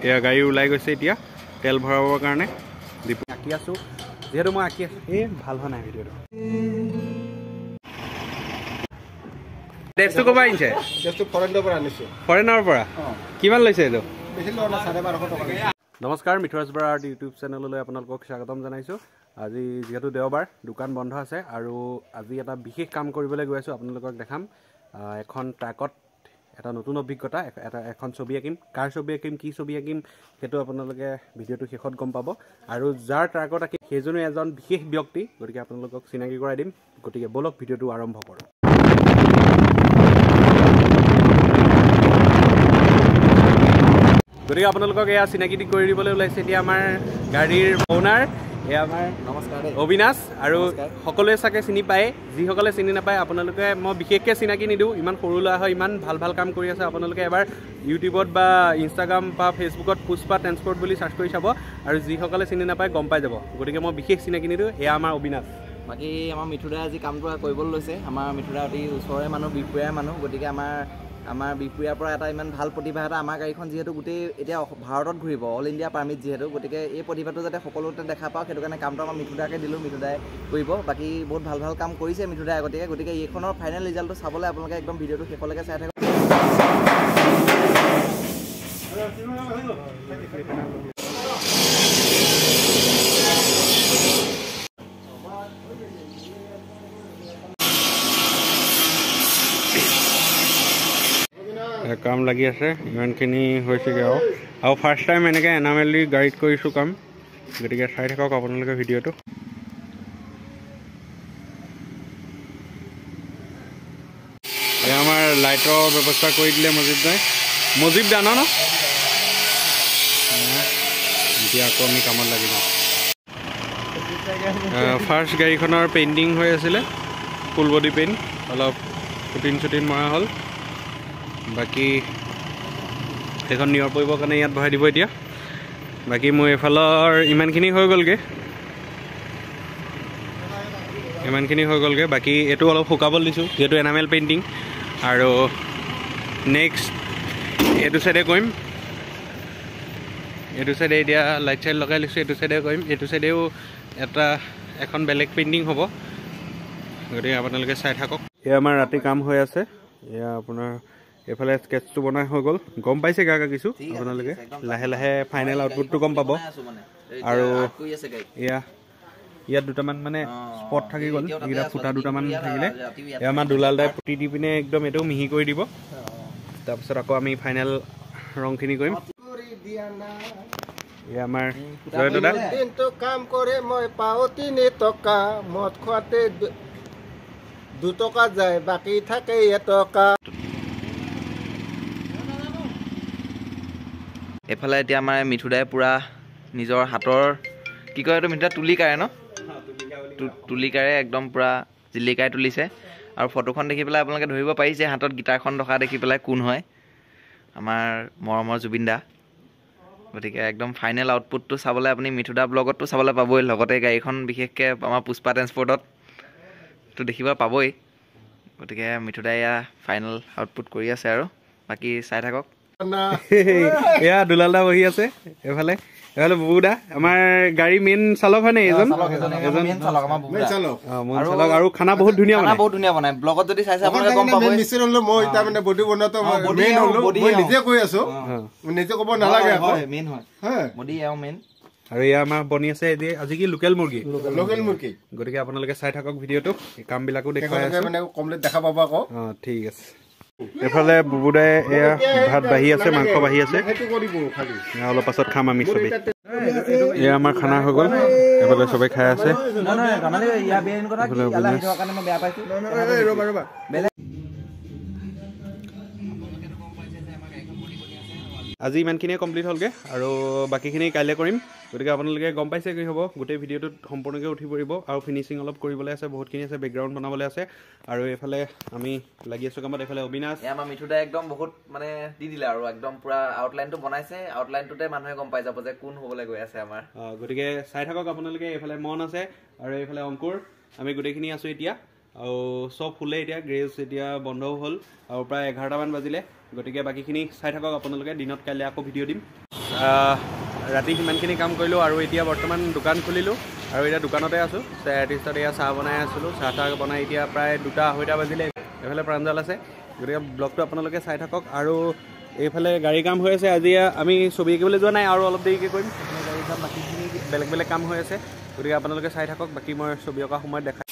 এয়া গাড়ী ওলাই গৈছে এতিয়া তেল ভৰাবৰ কাৰণে আঁকি আছোঁ যিহেতু মই আঁকি আছোঁ ভাল হোৱা নাই ভিডিঅ'টো ড্ৰেছটো ক'ৰ পৰা আনিছে ফৰেনৰ পৰা কিমান লৈছে এইটো নমস্কাৰ মিঠুৰাজ বৰা আৰ্ট ইউটিউব চেনেললৈ আপোনালোকক স্বাগতম জনাইছোঁ আজি যিহেতু দেওবাৰ দোকান বন্ধ আছে আৰু আজি এটা বিশেষ কাম কৰিবলৈ গৈ আছোঁ আপোনালোকক দেখাম এখন ট্ৰাকত এটা নতুন অভিজ্ঞতা এখন ছবি আঁকিম কাৰ ছবি আঁকিম কি ছবি আঁকিম সেইটো আপোনালোকে ভিডিঅ'টো শেষত গম পাব আৰু যাৰ ট্ৰাকত আঁকিম সেইজনো এজন বিশেষ ব্যক্তি গতিকে আপোনালোকক চিনাকি কৰাই দিম গতিকে বলক ভিডিঅ'টো আৰম্ভ কৰোঁ গতিকে আপোনালোকক এয়া চিনাকি কৰি দিবলৈ ওলাইছে এতিয়া আমাৰ গাড়ীৰ অ'নাৰ এয়া আমাৰ নমস্কাৰ অবিনাশ আৰু সকলোৱে চাগে চিনি পায় যিসকলে চিনি নাপায় আপোনালোকে মই বিশেষকৈ চিনাকি নিদিওঁ ইমান সৰু ল'ৰা হয় ইমান ভাল ভাল কাম কৰি আছে আপোনালোকে এবাৰ ইউটিউবত বা ইনষ্টাগ্ৰাম বা ফেচবুকত পুষ্পা ট্ৰেন্সপৰ্ট বুলি চাৰ্চ কৰি চাব আৰু যিসকলে চিনি নাপায় গম পাই যাব গতিকে মই বিশেষ চিনাকি নিদিওঁ এয়া আমাৰ অবিনাশ বাকী আমাৰ মিঠুদাই আজি কামটো কৰিবলৈ লৈছে আমাৰ মিঠুদা অতি ওচৰৰে মানুহ বিহপুৰীয়াৰ মানুহ গতিকে আমাৰ বিহপুৰীয়াৰ পৰা এটা ইমান ভাল প্ৰতিভা এটা আমাৰ গাড়ীখন যিহেতু গোটেই এতিয়া ভাৰতত ঘূৰিব অল ইণ্ডিয়া পাৰ্মিট যিহেতু গতিকে এই প্ৰতিভাটো যাতে সকলোতে দেখা পাওঁ সেইটো কাৰণে কামটো আমাৰ মিঠুদাকে দিলোঁ মিঠুদাই কৰিব বাকী বহুত ভাল ভাল কাম কৰিছে মিঠুদাই আগতীয়াকৈ গতিকে এইখনৰ ফাইনেল ৰিজাল্টটো চাবলৈ আপোনালোকে একদম ভিডিঅ'টো শেষলৈকে চাই থাকক কাম লাগি আছে ইমানখিনি হৈছেগৈ আৰু ফাৰ্ষ্ট টাইম এনেকৈ এনামেলি গাড়ীত কৰিছোঁ কাম গতিকে চাই থাকক আপোনালোকে ভিডিঅ'টো এয়া আমাৰ লাইটৰ ব্যৱস্থা কৰি দিলে মজিব দা ন এতিয়া আকৌ আমি কামত লাগি যাওঁ ফাৰ্ষ্ট গাড়ীখনৰ পেইণ্টিং হৈ আছিলে ফুল বডি পেইণ্ট অলপ চুটিন মৰা হ'ল বাকী সেইখন নিয়ৰ পৰিবৰ কাৰণে ইয়াত বহাই দিব এতিয়া বাকী মোৰ এইফালৰ ইমানখিনি হৈ গ'লগৈ বাকী এইটো অলপ শুকাবলৈ দিছোঁ যিহেতু এনামেল পেইণ্টিং আৰু নেক্সট এইটো চাইডে কৰিম এইটো চাইডে এতিয়া লাইট চাইট লগাই লৈছোঁ এইটো চাইডে কৰিম এইটো চাইডেও এখন বেলেগ পেইণ্টিং হ'ব গতিকে আপোনালোকে চাই থাকক এয়া আমাৰ ৰাতি কাম হৈ আছে এয়া আপোনাৰ এইফালে স্কেটছটো বনাই হৈ গ'ল গম পাইছে কাকা কিছু আপোনালোকে লাহে লাহে ফাইনেল আউটপুটটো গম পাব আৰু ইয়াত দুটামান মানে স্পট থাকি গ'ল এইকেইটা ফুটা দুটামান থাকিলে এয়া আমাৰ দুলাল দাই পুতি দি পিনে একদম এইটো মিহি কৰি দিব তাৰপিছত আকৌ আমি ফাইনেল ৰংখিনি কৰিম এয়া আমাৰ জয় দাদা কাম কৰে মই পাওঁ 3 টকা মদ খোৱাতে 2 টকা যায় বাকী থাকে 1 টকা এইফালে এতিয়া আমাৰ মিঠুদাই পূৰা নিজৰ হাতৰ কি কয় এইটো মিঠুদা তুলিকাৰে ন তুলিকাৰে একদম পূৰা জিলিকাই তুলিছে আৰু ফটোখন দেখি পেলাই আপোনালোকে ধৰিব পাৰিছে হাতত গিটাৰখন ৰখা দেখি পেলাই কোন হয় আমাৰ মৰমৰ জুবিন দা গতিকে একদম ফাইনেল আউটপুটটো চাবলৈ আপুনি মিঠুদা ব্লগতটো চাবলৈ পাবই লগতে গাড়ীখন বিশেষকৈ আমাৰ পুষ্পা ট্ৰেন্সপৰ্টতো দেখিব পাবই গতিকে মিঠুদাই এয়া ফাইনেল আউটপুট কৰি আছে আৰু বাকী চাই থাকক এয়া দুলাল দা বহি আছে এইফালে বুবু দা আমাৰ গাড়ী মেইন চালক হয় নে এজন আৰু খানা বহুত ধুনীয়া বনাই ব্লগত যদি চাইছে আপোনালোকে গম পাব মই তাৰ মানে বডি বনোৱাটো মেইন হলো মই নিজে কৈ আছো নিজে ক'ব নালাগে মেইন হয় বডি এও মেইন আৰু এয়া আমাৰ বনি আছে আজি কি লোকেল মুৰ্গী গতিকে আপোনালোকে চাই থাকক ভিডিঅ'টো কামবিলাকো দেখুৱাই আছে মানে কমপ্লিট দেখা পাব আকৌ ঠিক আছে এফালে বুবুদাই এয়া ভাত বাঢ়ি আছে মাংস বাঢ়ি আছে অলপ পাছত খাম আমি চবেই এয়া আমাৰ খানা হৈ গ'ল এফালে চবেই খাই আছে আজি ইমানখিনিয়ে কমপ্লিট হ'লগৈ আৰু বাকীখিনি কাইলৈ কৰিম গতিকে আপোনালোকে গম পাইছে কি হ'ব গোটেই ভিডিঅ'টোত সম্পূৰ্ণকৈ উঠি পৰিব আৰু ফিনিচিং অলপ কৰিবলৈ আছে বহুতখিনি আছে বেকগ্ৰাউণ্ড বনাবলৈ আছে আৰু এইফালে আমি লাগি আছোঁ কামত এইফালে অবিনাশ আমাৰ মিঠুদাই একদম বহুত মানে দি দিলে আৰু একদম পুৰা আউটলাইনটো বনাইছে আউটলাইনটোতে মানুহে গম পাই যাব যে কোন হ'বলৈ গৈ আছে আমাৰ গতিকে চাই থাকক আপোনালোকে এইফালে মন আছে আৰু এইফালে অংকুৰ আমি গোটেইখিনি আছোঁ এতিয়া আৰু সব ফুলে এতিয়া গ্ৰেজ এতিয়া বন্ধও হ'ল আৰু প্ৰায় 11টামান বাজিলে গতিকে বাকীখিনি চাই থাকক আপোনালোকে দিনত কাইলৈ আকৌ ভিডিঅ' দিম ৰাতি সিমানখিনি কাম কৰিলোঁ আৰু এতিয়া বৰ্তমান দোকান খুলিলোঁ আৰু এতিয়া দোকানতে আছোঁ। আৰ্টিষ্টত এয়া চাহ বনাই আছিলোঁ, চাহ বনাই এতিয়া প্ৰায় 2-2:30 বাজিলে। এইফালে প্ৰাঞ্জল আছে, গতিকে ব্লগটো আপোনালোকে চাই থাকক। আৰু এইফালে গাড়ী কাম হৈ আছে। আজি আমি ছবি আঁকিবলৈ যোৱা নাই আৰু অলপ দেৰিকৈ কৰিম। গাড়ী কাম বাকীখিনি বেলেগ কাম হৈ আছে, গতিকে আপোনালোকে চাই থাকক। বাকী মই ছবি অঁকা সময়ত দেখাই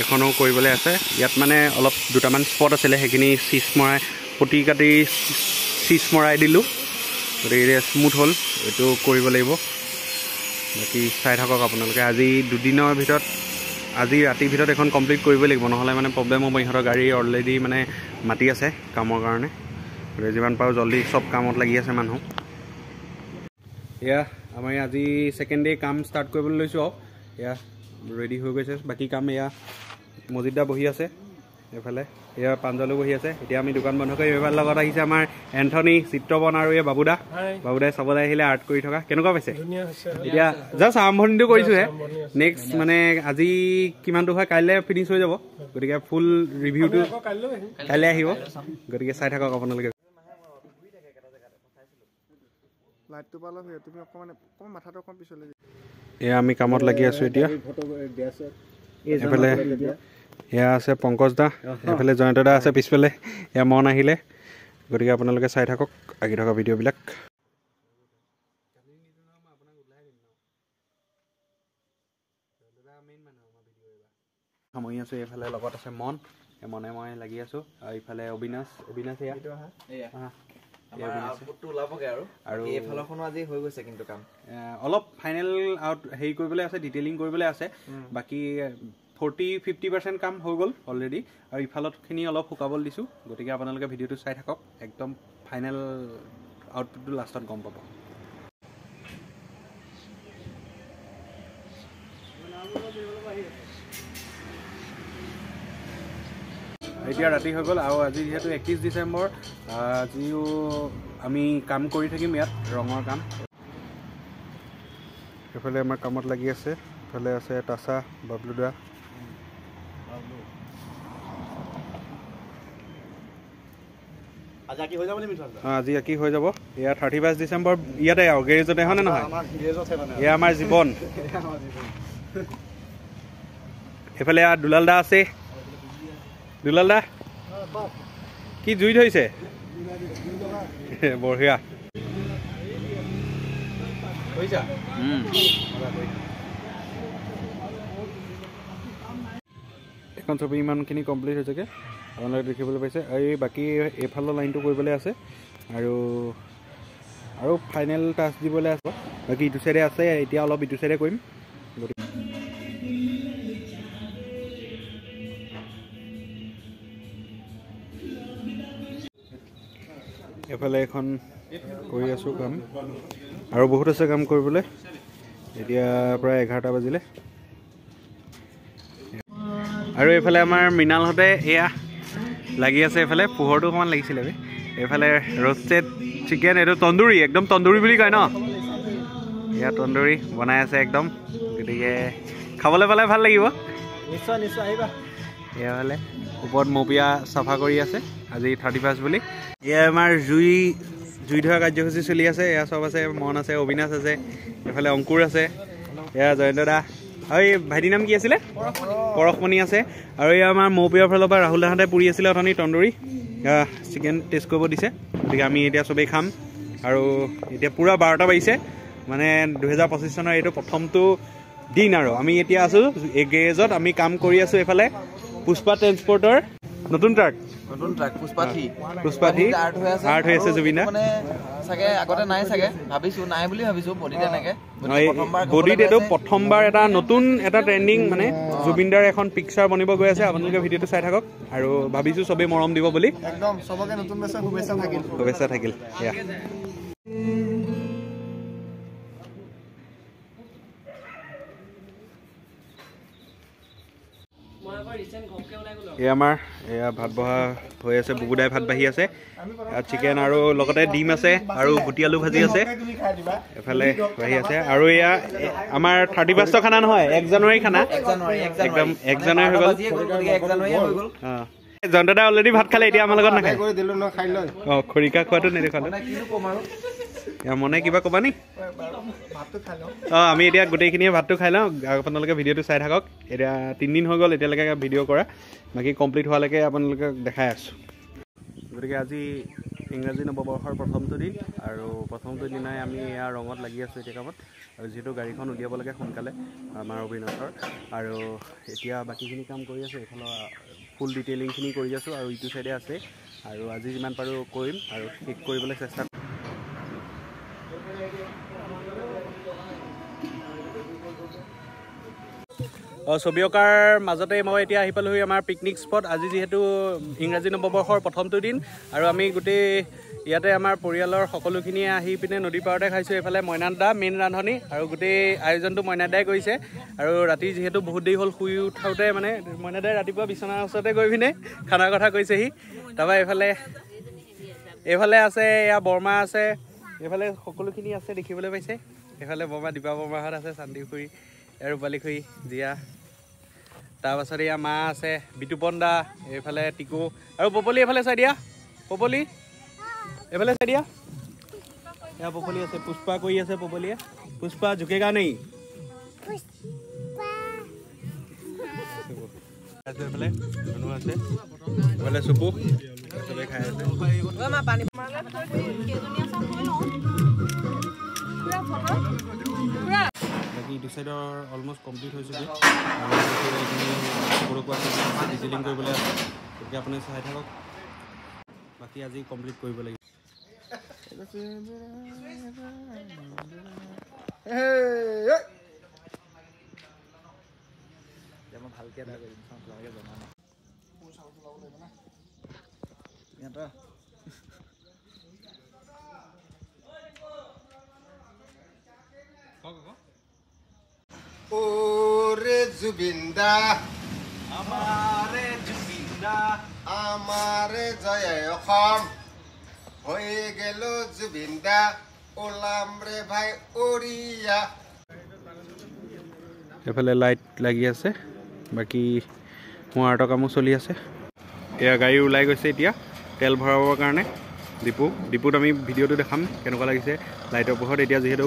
এখনো কৰিবলৈ আছে। ইয়াত মানে অলপ দুটামান স্পট আছিলে, সেইখিনি চিজ মৰাই পটি কাটি চিজ মৰাই দিলোঁ, গতিকে এতিয়া স্মুথ হ'ল। এইটো কৰিব লাগিব। বাকী চাই থাকক আপোনালোকে। আজি 2 দিনৰ ভিতৰত, আজি ৰাতিৰ ভিতৰত এখন কমপ্লিট কৰিবই লাগিব, নহ'লে মানে প্ৰব্লেম হ'ব। ইহঁতৰ গাড়ী অলৰেডি মানে মাতি আছে কামৰ কাৰণে, গতিকে যিমান পাৰোঁ জল্দি চব কামত লাগি আছে মানুহ। এয়া আমাৰ আজি ছেকেণ্ড ডে কাম ষ্টাৰ্ট কৰিবলৈ লৈছোঁ আৰু এয়া ৰেডি হৈ গৈছে বাকী কাম। এয়া মজিদা বহি আছে, এইফালে এয়া প্ৰাঞ্জলো বহি আছে। এতিয়া আমি দোকান বন্ধ কৰি এইফালে লগত আহিছে আমাৰ এন্থনী, চিত্ৰবন আৰু এই বাবুদাই চাবলৈ আহিলে আৰ্ট কৰি থকা। কেনেকুৱা পাইছে? এতিয়া জাষ্ট আৰম্ভণিটো কৰিছোঁহে। নেক্সট মানে আজি কিমানটো হয় কাইলৈ ফিনিছ হৈ যাব, গতিকে ফুল ৰিভিউটো কাইলৈ আহিব, গতিকে চাই থাকক আপোনালোকে। এয়া আমি কামত লাগি আছোঁ এতিয়া। এইফালে এয়া আছে পংকজ দা, এইফালে জয়ন্ত দা আছে পিছফালে। এয়া মন আহিলে, গতিকে আপোনালোকে চাই থাকক আহি থকা ভিডিঅ'বিলাক। সামৰি আছোঁ। এইফালে লগত আছে মন, মনে মই লাগি আছোঁ। আৰু ইফালে অবিনাশ অলপ ফাইনেল আউট হেৰি কৰিবলৈ আছে, ডিটেইলিং কৰিবলৈ আছে। বাকী 40-50% কাম হৈ গ'ল অলৰেডি, আৰু ইফালতখিনি অলপ শুকাবলৈ দিছোঁ। গতিকে আপোনালোকে ভিডিঅ'টো চাই থাকক, একদম ফাইনেল আউটপুটটো লাষ্টত গম পাব। এতিয়া ৰাতি হৈ গ'ল আৰু আজি যিহেতু 31 ডিচেম্বৰ, আজিও আমি কাম কৰি থাকিম ইয়াত, ৰঙৰ কাম। এইফালে আমাৰ কামত লাগি আছে, এইফালে আছে তাছা, বাবলুদা। আজি আঁকি হৈ যাব। এয়া 31 ডিচেম্বৰ ইয়াতে আৰু গেৰেজতে, হয়নে নহয়? এয়া আমাৰ জীৱন। এইফালে দুলাল দা আছে। দুলাল দা কি জুই ধৰিছে? বঢ়িয়া। এখন ছবি ইমানখিনি কমপ্লিট হৈছেগৈ, আপোনালোকে দেখিবলৈ পাইছে। এই বাকী এইফালৰ লাইনটো কৰিবলৈ আছে আৰু ফাইনেল টাচ দিবলৈ আছে। বাকী ইটো চাইডে আছে, এতিয়া অলপ ইটো চাইডে কৰিম। এফালে এখন কৰি আছোঁ কাম, আৰু বহুত আছে কাম কৰিবলৈ। এতিয়া প্ৰায় 11টা বাজিলে। আৰু এইফালে আমাৰ মৃণালহঁতে এয়া লাগি আছে। এইফালে পোহৰটো অকণমান লাগিছিলে। এইফালে ৰ'ষ্টেড চিকেন, এইটো তন্দুৰী, একদম তন্দুৰী বুলি কয় ন? এয়া তন্দুৰী বনাই আছে একদম, গতিকে খাবলৈ পালে ভাল লাগিব। নিশ্চয় নিশ্চয় আহিবা। এয়া হ'লে ওপৰত মপিয়া চাফা কৰি আছে, আজি 31 বুলি। এয়া আমাৰ জুই ধৰা কাৰ্যসূচী চলি আছে। এয়া চব আছে, মন আছে, অবিনাশ আছে, এইফালে অংকুৰ আছে, এয়া জয়ন্ত দা, আৰু এই ভাইটিৰ নাম কি আছিলে? পৰশমণি আছে। আৰু এয়া আমাৰ মৌপিয়াৰ ফালৰ পৰা ৰাহুল দাহঁতে পুৰি আছিলে অথনি তন্দুৰী, চিকেন টেষ্ট কৰিব দিছে। গতিকে আমি এতিয়া চবেই খাম। আৰু এতিয়া পূৰা 12টা বাজিছে, মানে 2025 চনৰ এইটো প্ৰথমটো দিন। আৰু আমি এতিয়া আছোঁ এই গেৰেজত, আমি কাম কৰি আছোঁ। এইফালে পুষ্পা ট্ৰেন্সপৰ্টৰ নতুন ট্ৰাক পুষ্পা থ্ৰী আৰ্ট হৈ আছে। জুবিন দা চাগে আগতে নাই, চাগে ভাবিছোঁ নাই বুলি ভাবিছোঁ। বডিত এইটো প্ৰথমবাৰ এটা নতুন এটা ট্ৰেণ্ডিং, মানে জুবিন দাৰ এখন পিকচাৰ বনিব গৈ আছে। আপোনালোকে ভিডিঅ'টো চাই থাকক, আৰু ভাবিছোঁ চবেই মৰম দিব বুলি। একদম চবকে নতুন বছৰ শুভেচ্ছা থাকিল। এয়া আমাৰ এয়া ভাত বহা হৈ আছে, বুবুদাই ভাত বাঢ়ি আছে। ইয়াত চিকেন আৰু লগতে ডিম আছে আৰু গুটি আলু ভাজি আছে, এফালে বাঢ়ি আছে। আৰু এয়া আমাৰ 31ৰ খানা নহয়, 1 জানুৱাৰী খানা, একদম 1 জানুৱাৰী হৈ গ'ল। জয়ন্ত দা অলৰেডি ভাত খালে, এতিয়া আমাৰ লগত নাখায়। খৰিকা খোৱাটো নেদেখালো। মনে কিবা ক'বা নি? অঁ আমি এতিয়া গোটেইখিনিয়ে ভাতটো খাই লওঁ, আপোনালোকে ভিডিঅ'টো চাই থাকক। এতিয়া 3 দিন হৈ গ'ল এতিয়ালৈকে ভিডিঅ' কৰা, বাকী কমপ্লিট হোৱালৈকে আপোনালোকক দেখাই আছোঁ। গতিকে আজি ইংৰাজী নৱবৰ্ষৰ প্ৰথমটো দিন, আৰু প্ৰথমটো দিনাই আমি এয়া ৰঙত লাগি আছোঁ এতিয়া কামত। আৰু যিহেতু গাড়ীখন উলিয়াব লাগে সোনকালে আমাৰ অবিনাশৰ, আৰু এতিয়া বাকীখিনি কাম কৰি আছোঁ। এইফালৰ ফুল ডিটেইলিংখিনি কৰি আছোঁ, আৰু ইটো চাইডে আছে। আৰু আজি যিমান পাৰোঁ কৰিম আৰু শেষ কৰিবলৈ চেষ্টা কৰিম। ছবি অঁকাৰ মাজতে মই এতিয়া আহি পালোহি আমাৰ পিকনিক স্পট। আজি যিহেতু ইংৰাজী নৱবৰ্ষৰ প্ৰথমটো দিন, আৰু আমি গোটেই ইয়াতে আমাৰ পৰিয়ালৰ সকলোখিনিয়ে আহি পিনে নদী পাৰতে খাইছোঁ। এইফালে মইনাদা মেইন ৰান্ধনি, আৰু গোটেই আয়োজনটো মইনাদাই কৰিছে। আৰু ৰাতি যিহেতু বহুত দেৰি হ'ল শুই উঠাওঁতে মানে মইনাদাই ৰাতিপুৱা বিচনাৰ ওচৰতে গৈ পিনে খানাৰ কথা কৈছেহি। তাৰপৰা এইফালে আছে এয়া বৰমা আছে, এইফালে সকলোখিনি আছে দেখিবলৈ পাইছে। এইফালে বৰমা দীপা বৰমাহঁত আছে, শান্তি খুৰী, ৰূপালী খুৰী, জীয়া, তাৰপাছত এয়া মা আছে, বিতুপন দা, এইফালে টিকু, আৰু পপলি এইফালে চাই দিয়া, পপলি এইফালে চাই দিয়া, এয়া পপলি আছে, পুষ্পা কৰি আছে পপলিয়ে, পুষ্পা ঝুকেগা নেই। এইফালে ধনু আছে, এইফালে চুপু চবে খাই আছে। বাকী ইটো চাইডৰ অলমষ্ট কমপ্লিট হৈছে, ডিটেইলিং কৰিবলৈ আছে। গতিকে আপুনি চাই থাকক, বাকী আজি কমপ্লিট কৰিব লাগিব। ভালকৈ এটা কৰিম, আপোনালোকে জনা নাই। ওরে জুবিন্দা আমারে জুবিন্দা আমারে জয় অসম হয়ে গেল জুবিন্দা ওলাম রে ভাই ওড়িয়া। এইফালে লাইট লাগি আছে, বাকী মোৱাৰতৰ কামো চলি আছে। এয়া গাড়ী ওলাই গৈছে এতিয়া তেল ভৰাবৰ কাৰণে ডিপুত আমি ভিডিঅ'টো দেখাম কেনেকুৱা লাগিছে লাইটৰ পোহৰত। এতিয়া যিহেতু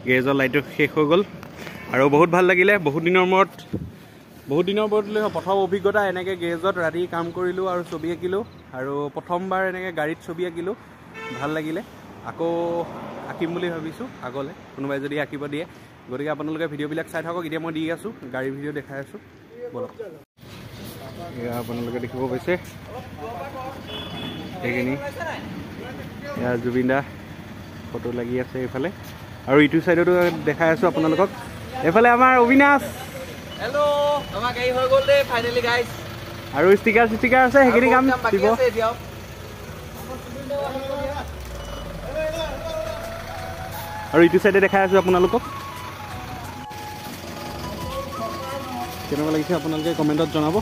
গেৰেজৰ লাইটটো শেষ হৈ গ'ল, আৰু বহুত ভাল লাগিলে। বহুত দিনৰ মূৰত প্ৰথম অভিজ্ঞতা এনেকৈ গেৰেজত ৰাতি কাম কৰিলোঁ আৰু ছবি আঁকিলোঁ, আৰু প্ৰথমবাৰ এনেকৈ গাড়ীত ছবি আঁকিলোঁ, ভাল লাগিলে। আকৌ আঁকিম বুলি ভাবিছোঁ আগলৈ, কোনোবাই যদি আঁকিব দিয়ে। গতিকে আপোনালোকে ভিডিঅ'বিলাক চাই থাকক। এতিয়া মই দি আছোঁ গাড়ীৰ ভিডিঅ' দেখাই আছোঁ, বলক। এয়া আপোনালোকে দেখিব পাইছে এইখিনি, এয়া জুবিন দা ফটো লাগি আছে এইফালে, আৰু ইটো চাইডতো দেখাই আছোঁ আপোনালোকক। এইফালে আমাৰ অবিনাশ, হেল্ল', আমাৰ গাড়ী হৈ গ'ল দেই ফাইনেলি গাইজ, আৰু ষ্টিকাৰ আছে সেইখিনি কাম দিব। আৰু ইটো চাইডে দেখাই আছোঁ আপোনালোকক, কেনেকুৱা লাগিছে আপোনালোকে কমেণ্টত জনাব।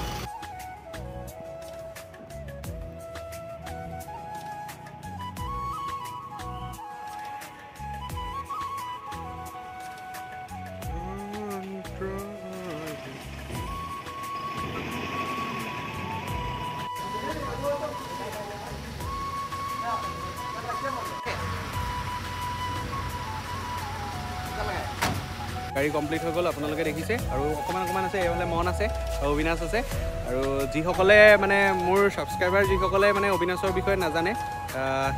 গাড়ী কমপ্লিট হৈ গ'ল, আপোনালোকে দেখিছে। আৰু অকণমান আছে, এইফালে মন আছে আৰু অবিনাশ আছে। আৰু যিসকলে মানে মোৰ ছাবস্ক্ৰাইবাৰ যিসকলে মানে অবিনাশৰ বিষয়ে নাজানে,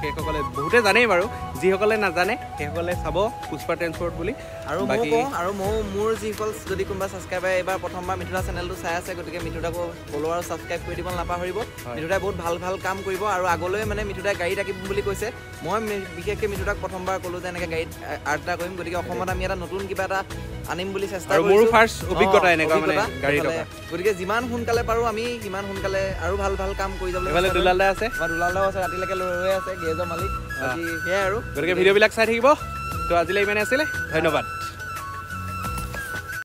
সেইসকলে বহুতে জানেই বাৰু, যিসকলে নাজানে সেইসকলে চাব পুষ্পা ট্ৰেন্সপৰ্ট বুলি। আৰু বাকী আৰু মোৰ যিসকল যদি কোনোবা ছাবস্ক্ৰাইবাৰ এইবাৰ প্ৰথমবাৰ মিঠুদা চেনেলটো চাই আছে, গতিকে মিঠুদাকো ফ'ল' আৰু ছাবস্ক্ৰাইব কৰি দিব নাপাহৰিব। মিঠুদাই বহুত ভাল কাম কৰিব, আৰু আগলৈ মানে মিঠুদাই গাড়ীত আঁকিম বুলি কৈছে। মই বিশেষকৈ মিঠুদাক প্ৰথমবাৰ ক'লোঁ যে এনেকৈ গাড়ীত আৰ্ট এটা কৰিম, গতিকে অসমত আমি এটা নতুন কিবা এটা আনিম বুলি চেষ্টা কৰিছোঁ। মোৰো ফাৰ্ষ্ট অভিজ্ঞতা এনেকুৱা মানে গাড়ী থকা, গতিকে যিমান সোনকালে পাৰোঁ আমি সিমান সোনকালে আৰু ভাল কাম কৰি যাবলৈ। এইফালে দুলালদা আছে, দুলালদাও আছে, ৰাতিলৈকে ৰৈ আছে গেৰেজৰ মালিক। সেয়াই আৰু, গতিকে ভিডিঅ'বিলাক চাই থাকিব। তো আজিলৈ ইমানে আছিলে, ধন্যবাদ।